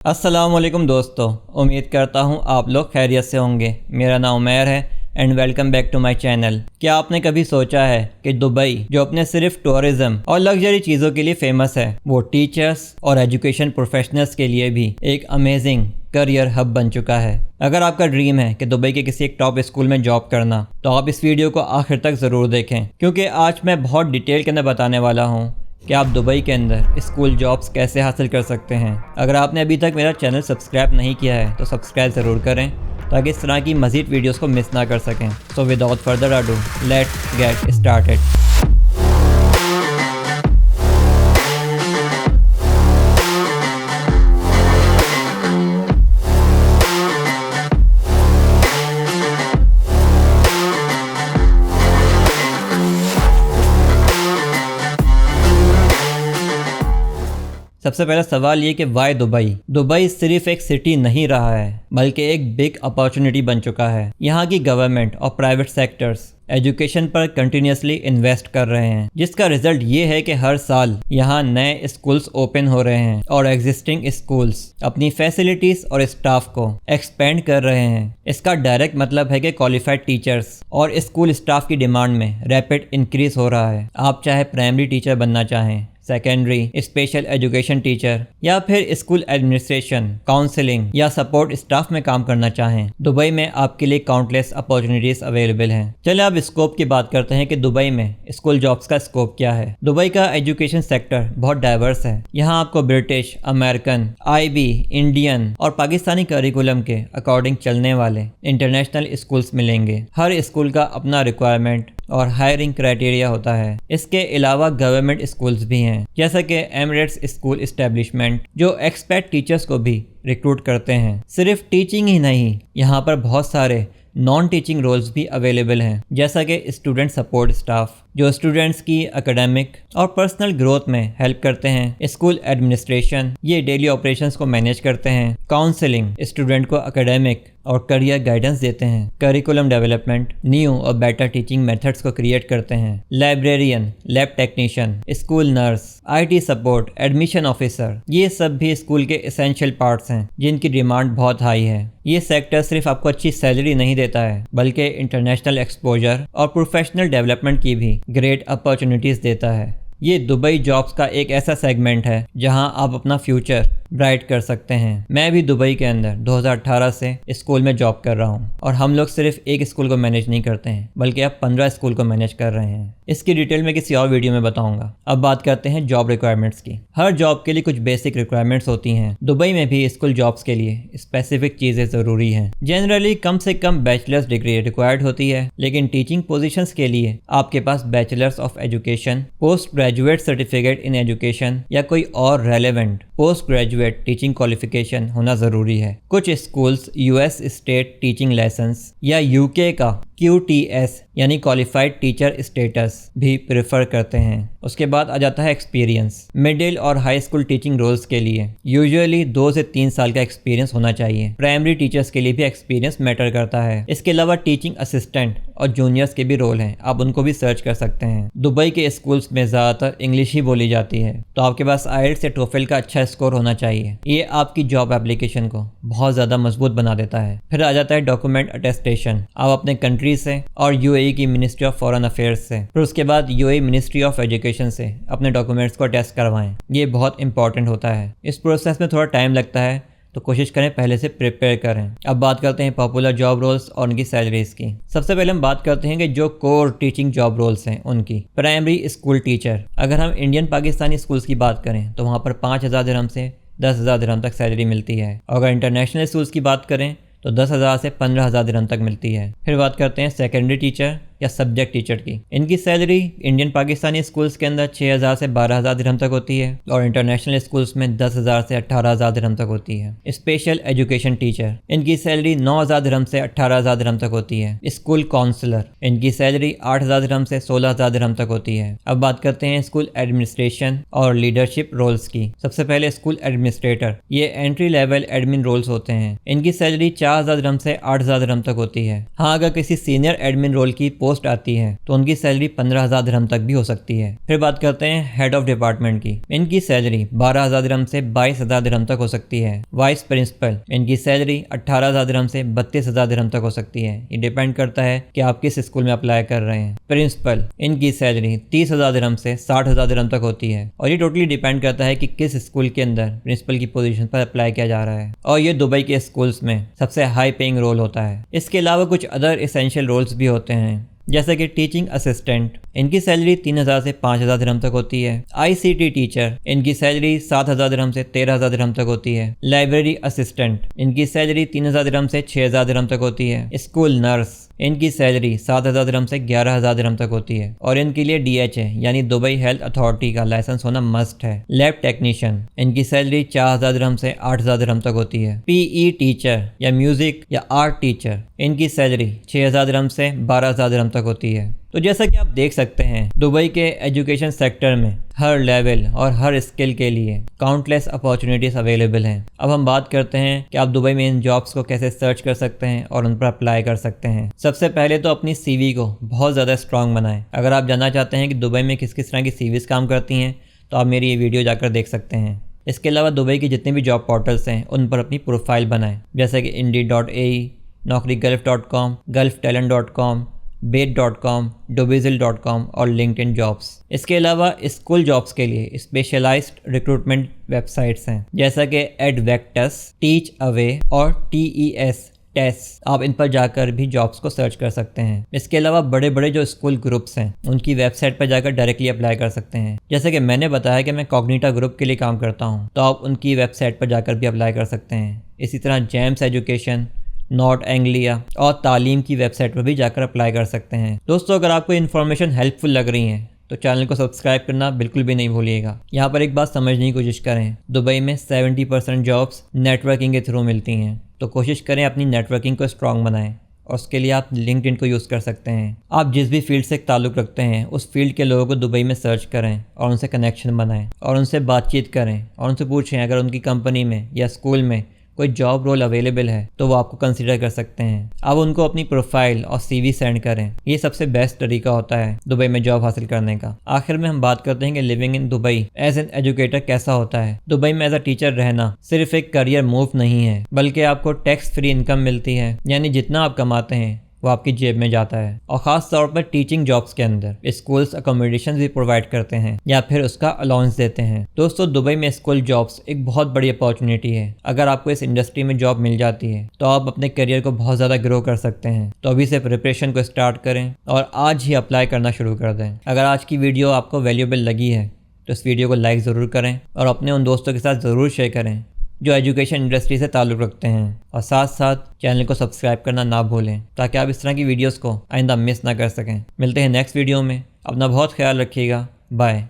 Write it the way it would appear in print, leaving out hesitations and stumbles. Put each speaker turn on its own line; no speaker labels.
अस्सलामुअलैकुम दोस्तों, उम्मीद करता हूँ आप लोग खैरियत से होंगे। मेरा नाम उमैर है and welcome back to my channel. क्या आपने कभी सोचा है कि दुबई जो अपने सिर्फ टूरिज्म और लग्जरी चीज़ों के लिए फेमस है, वो टीचर्स और एजुकेशन प्रोफेशनल्स के लिए भी एक अमेजिंग करियर हब बन चुका है। अगर आपका ड्रीम है कि दुबई के किसी एक टॉप स्कूल में जॉब करना, तो आप इस वीडियो को आखिर तक ज़रूर देखें, क्योंकि आज मैं बहुत डिटेल के अंदर बताने वाला हूँ कि आप दुबई के अंदर स्कूल जॉब्स कैसे हासिल कर सकते हैं। अगर आपने अभी तक मेरा चैनल सब्सक्राइब नहीं किया है तो सब्सक्राइब ज़रूर करें, ताकि इस तरह की मज़ीद वीडियोस को मिस ना कर सकें। So without further ado, let's get started. सबसे पहला सवाल ये कि वाई दुबई। दुबई सिर्फ एक सिटी नहीं रहा है, बल्कि एक बिग अपॉर्चुनिटी बन चुका है। यहाँ की गवर्नमेंट और प्राइवेट सेक्टर्स एजुकेशन पर कंटिन्यूसली इन्वेस्ट कर रहे हैं, जिसका रिजल्ट ये है कि हर साल यहाँ नए स्कूल्स ओपन हो रहे हैं और एग्जिस्टिंग स्कूल्स अपनी फैसिलिटीज और स्टाफ को एक्सपेंड कर रहे हैं। इसका डायरेक्ट मतलब है कि क्वालिफाइड टीचर्स और स्कूल स्टाफ की डिमांड में रैपिड इंक्रीज हो रहा है। आप चाहे प्राइमरी टीचर बनना चाहें, सेकेंडरी, स्पेशल एजुकेशन टीचर या फिर स्कूल एडमिनिस्ट्रेशन, काउंसलिंग या सपोर्ट स्टाफ में काम करना चाहें, दुबई में आपके लिए काउंटलेस अपॉर्चुनिटीज अवेलेबल हैं। चलिए अब स्कोप की बात करते हैं कि दुबई में स्कूल जॉब्स का स्कोप क्या है। दुबई का एजुकेशन सेक्टर बहुत डाइवर्स है। यहाँ आपको ब्रिटिश, अमेरिकन, IB, इंडियन और पाकिस्तानी करिकुलम के अकॉर्डिंग चलने वाले इंटरनेशनल स्कूल्स मिलेंगे। हर स्कूल का अपना रिक्वायरमेंट और हायरिंग क्राइटेरिया होता है। इसके अलावा गवर्नमेंट स्कूल्स भी हैं, जैसा कि एमिरेट्स स्कूल एस्टेब्लिशमेंट, जो एक्सपेट टीचर्स को भी रिक्रूट करते हैं। सिर्फ टीचिंग ही नहीं, यहाँ पर बहुत सारे नॉन टीचिंग रोल्स भी अवेलेबल हैं, जैसा कि स्टूडेंट सपोर्ट स्टाफ, जो स्टूडेंट्स की एकेडमिक और पर्सनल ग्रोथ में हेल्प करते हैं। स्कूल एडमिनिस्ट्रेशन, ये डेली ऑपरेशंस को मैनेज करते हैं। काउंसलिंग, स्टूडेंट को एकेडमिक और करियर गाइडेंस देते हैं। करिकुलम डेवलपमेंट, न्यू और बेटर टीचिंग मेथड्स को क्रिएट करते हैं। Librarian, lab technician, school nurse, IT support, admission officer, ये सब भी स्कूल के एसेंशियल पार्ट्स हैं, जिनकी डिमांड बहुत हाई है। ये सेक्टर सिर्फ आपको अच्छी सैलरी नहीं देता है, बल्कि इंटरनेशनल एक्सपोजर और प्रोफेशनल डेवलपमेंट की भी ग्रेट अपॉर्चुनिटीज़ देता है। ये दुबई जॉब्स का एक ऐसा सेगमेंट है जहां आप अपना फ्यूचर ब्राइट कर सकते हैं। मैं भी दुबई के अंदर 2018 से स्कूल में जॉब कर रहा हूं, और हम लोग सिर्फ एक स्कूल को मैनेज नहीं करते हैं, बल्कि अब 15 स्कूल को मैनेज कर रहे हैं। इसकी डिटेल में किसी और वीडियो में बताऊंगा। अब बात करते हैं जॉब रिक्वायरमेंट्स की। हर जॉब के लिए कुछ बेसिक रिक्वायरमेंट्स होती हैं। दुबई में भी स्कूल जॉब्स के लिए स्पेसिफिक चीज़ें ज़रूरी हैं। जनरली कम से कम बैचलर्स डिग्री रिक्वायर्ड होती है, लेकिन टीचिंग पोजिशंस के लिए आपके पास bachelors of education, post graduate certificate in education या कोई और relevant post graduate teaching qualification होना ज़रूरी है। कुछ schools US state teaching licence या UK का QTS यानी क्वालिफाइड टीचर स्टेटस भी प्रेफर करते हैं। उसके बाद आ जाता है एक्सपीरियंस। मिडिल और हाई स्कूल टीचिंग रोल्स के लिए यूजुअली 2 से 3 साल का एक्सपीरियंस होना चाहिए। प्राइमरी टीचर्स के लिए भी एक्सपीरियंस मैटर करता है। इसके अलावा टीचिंग असिस्टेंट और जूनियर्स के भी रोल हैं, आप उनको भी सर्च कर सकते हैं। दुबई के स्कूल्स में ज़्यादातर इंग्लिश ही बोली जाती है, तो आपके पास IELTS या TOEFL का अच्छा स्कोर होना चाहिए। ये आपकी जॉब एप्लीकेशन को बहुत ज़्यादा मजबूत बना देता है। फिर आ जाता है डॉक्यूमेंट अटेस्टेशन। आप अपने कंट्री से और UAE की मिनिस्ट्री ऑफ फॉरेन अफेयर्स से, फिर उसके बाद UAE मिनिस्ट्री ऑफ एजुकेशन से अपने डॉक्यूमेंट्स को अटेस्ट करवाएं। ये बहुत इंपॉर्टेंट होता है। इस प्रोसेस में थोड़ा टाइम लगता है, तो कोशिश करें पहले से प्रिपेयर करें। अब बात करते हैं पॉपुलर जॉब रोल्स और उनकी सैलरीज की। सबसे पहले हम बात करते हैं कि जो कोर टीचिंग जॉब रोल्स हैं उनकी। प्राइमरी स्कूल टीचर, अगर हम इंडियन पाकिस्तानी स्कूल्स की बात करें तो वहाँ पर 5,000 दिरहम से 10,000 दिरहम तक सैलरी मिलती है। और अगर इंटरनेशनल स्कूल्स की बात करें तो 10,000 से 15,000 दिरहम तक मिलती है। फिर बात करते हैं सेकेंडरी टीचर या सब्जेक्ट टीचर की। इनकी सैलरी इंडियन पाकिस्तानी स्कूल्स के अंदर 6,000 से 12,000 दिरहम तक होती है, और इंटरनेशनल स्कूल्स में 10,000 से 18,000 दिरहम तक होती है। स्पेशल एजुकेशन टीचर, इनकी सैलरी 9,000 दिरहम से 18,000 दिरहम तक होती है। स्कूल काउंसलर, इनकी सैलरी 8,000 दिरहम से 16,000 दिरहम तक होती है। अब बात करते हैं स्कूल एडमिनिस्ट्रेशन और लीडरशिप रोल्स की। सबसे पहले स्कूल एडमिनिस्ट्रेटर, ये एंट्री लेवल एडमिन रोल्स होते हैं। इनकी सैलरी 4,000 दिरहम से 8,000 दिरहम तक होती है। हाँ, अगर किसी सीनियर एडमिन रोल की पोस्ट आती है तो उनकी सैलरी 15,000 दिरहम तक भी हो सकती है। फिर बात करते हैं हेड ऑफ डिपार्टमेंट की। इनकी सैलरी 12,000 दिरहम से 22,000 दिरहम तक हो सकती है। वाइस प्रिंसिपल, इनकी सैलरी 18,000 दिरहम से 32,000 दिरहम तक हो सकती है। ये डिपेंड करता है कि आप किस स्कूल में अप्लाई कर रहे हैं। प्रिंसिपल, इनकी सैलरी 30,000 दिरहम से 60,000 दिरहम तक होती है और ये टोटली डिपेंड करता है कि किस स्कूल के अंदर प्रिंसिपल की पोजीशन पर अप्लाई किया जा रहा है और ये दुबई के स्कूल्स में सबसे हाई पेइंग रोल होता है। इसके अलावा कुछ अदर एसेंशियल रोल्स भी होते हैं जैसे कि टीचिंग असिस्टेंट, इनकी सैलरी 3,000 से 5,000 दिरहम तक होती है। ICT टीचर, इनकी सैलरी 7,000 दिरहम से 13,000 दिरहम तक होती है। लाइब्रेरी असिस्टेंट, इनकी सैलरी 3,000 दिरहम से 6,000 दिरहम तक होती है। स्कूल नर्स, इनकी सैलरी 7,000 दिरहम से 11,000 दिरहम तक होती है और इनके लिए DHA यानी दुबई हेल्थ अथॉरिटी का लाइसेंस होना मस्ट है। लैब टेक्नीशियन, इनकी सैलरी 4,000 दिरहम से 8,000 दिरहम तक होती है। PE टीचर या म्यूजिक या आर्ट टीचर, इनकी सैलरी 6,000 दिरहम से 12,000 दिरहम तक होती है। तो जैसा कि आप देख सकते हैं दुबई के एजुकेशन सेक्टर में हर लेवल और हर स्किल के लिए काउंटलेस अपॉर्चुनिटीज़ अवेलेबल हैं। अब हम बात करते हैं कि आप दुबई में इन जॉब्स को कैसे सर्च कर सकते हैं और उन पर अप्लाई कर सकते हैं। सबसे पहले तो अपनी CV को बहुत ज़्यादा स्ट्रॉन्ग बनाएं। अगर आप जानना चाहते हैं कि दुबई में किस किस तरह की CVs काम करती हैं तो आप मेरी ये वीडियो जाकर देख सकते हैं। इसके अलावा दुबई के जितने भी जॉब पोर्टल्स हैं उन पर अपनी प्रोफाइल बनाएं जैसे कि Indeed.ae, Naukri-Gulf.com, GulfTalent.com, Bait.com, Dubizzle.com और LinkedIn जॉब्स। इसके अलावा स्कूल जॉब्स के लिए स्पेशलाइज्ड रिक्रूटमेंट वेबसाइट्स हैं जैसा कि एडवेक्टस, टीच अवे और TES टेस्ट। आप इन पर जाकर भी जॉब्स को सर्च कर सकते हैं। इसके अलावा बड़े बड़े जो स्कूल ग्रुप्स हैं उनकी वेबसाइट पर जाकर डायरेक्टली अप्लाई कर सकते हैं। जैसे कि मैंने बताया कि मैं कॉग्निटा ग्रुप के लिए काम करता हूं, तो आप उनकी वेबसाइट पर जाकर भी अप्लाई कर सकते हैं। इसी तरह जेम्स एजुकेशन, नॉर्थ एंग्लिया और तालीम की वेबसाइट पर भी जाकर अप्लाई कर सकते हैं। दोस्तों, अगर आपको इन्फॉर्मेशन हेल्पफुल लग रही है तो चैनल को सब्सक्राइब करना बिल्कुल भी नहीं भूलिएगा। यहाँ पर एक बात समझने की कोशिश करें, दुबई में 70% जॉब्स नेटवर्किंग के थ्रू मिलती हैं, तो कोशिश करें अपनी नेटवर्किंग को स्ट्रॉन्ग बनाएं और उसके लिए आप लिंक्डइन को यूज़ कर सकते हैं। आप जिस भी फील्ड से ताल्लुक़ रखते हैं उस फील्ड के लोगों को दुबई में सर्च करें और उनसे कनेक्शन बनाएं और उनसे बातचीत करें और उनसे पूछें अगर उनकी कंपनी में या स्कूल में कोई जॉब रोल अवेलेबल है तो वो आपको कंसीडर कर सकते हैं। अब उनको अपनी प्रोफाइल और CV सेंड करें, ये सबसे बेस्ट तरीका होता है दुबई में जॉब हासिल करने का। आखिर में हम बात करते हैं कि living in Dubai as an educator कैसा होता है। दुबई में एज अ टीचर रहना सिर्फ एक करियर मूव नहीं है, बल्कि आपको टैक्स फ्री इनकम मिलती है, यानी जितना आप कमाते हैं वो आपकी जेब में जाता है। और ख़ास तौर पर टीचिंग जॉब्स के अंदर स्कूल्स अकोमोडेशन भी प्रोवाइड करते हैं या फिर उसका अलाउंस देते हैं। दोस्तों, दुबई में स्कूल जॉब्स एक बहुत बड़ी अपॉर्चुनिटी है। अगर आपको इस इंडस्ट्री में जॉब मिल जाती है तो आप अपने करियर को बहुत ज़्यादा ग्रो कर सकते हैं। तो अभी से प्रिपरेशन को स्टार्ट करें और आज ही अप्लाई करना शुरू कर दें। अगर आज की वीडियो आपको वैल्यूएबल लगी है तो इस वीडियो को लाइक ज़रूर करें और अपने उन दोस्तों के साथ ज़रूर शेयर करें जो एजुकेशन इंडस्ट्री से ताल्लुक़ रखते हैं, और साथ साथ चैनल को सब्सक्राइब करना ना भूलें ताकि आप इस तरह की वीडियोस को आइंदा मिस ना कर सकें। मिलते हैं नेक्स्ट वीडियो में। अपना बहुत ख्याल रखिएगा। बाय।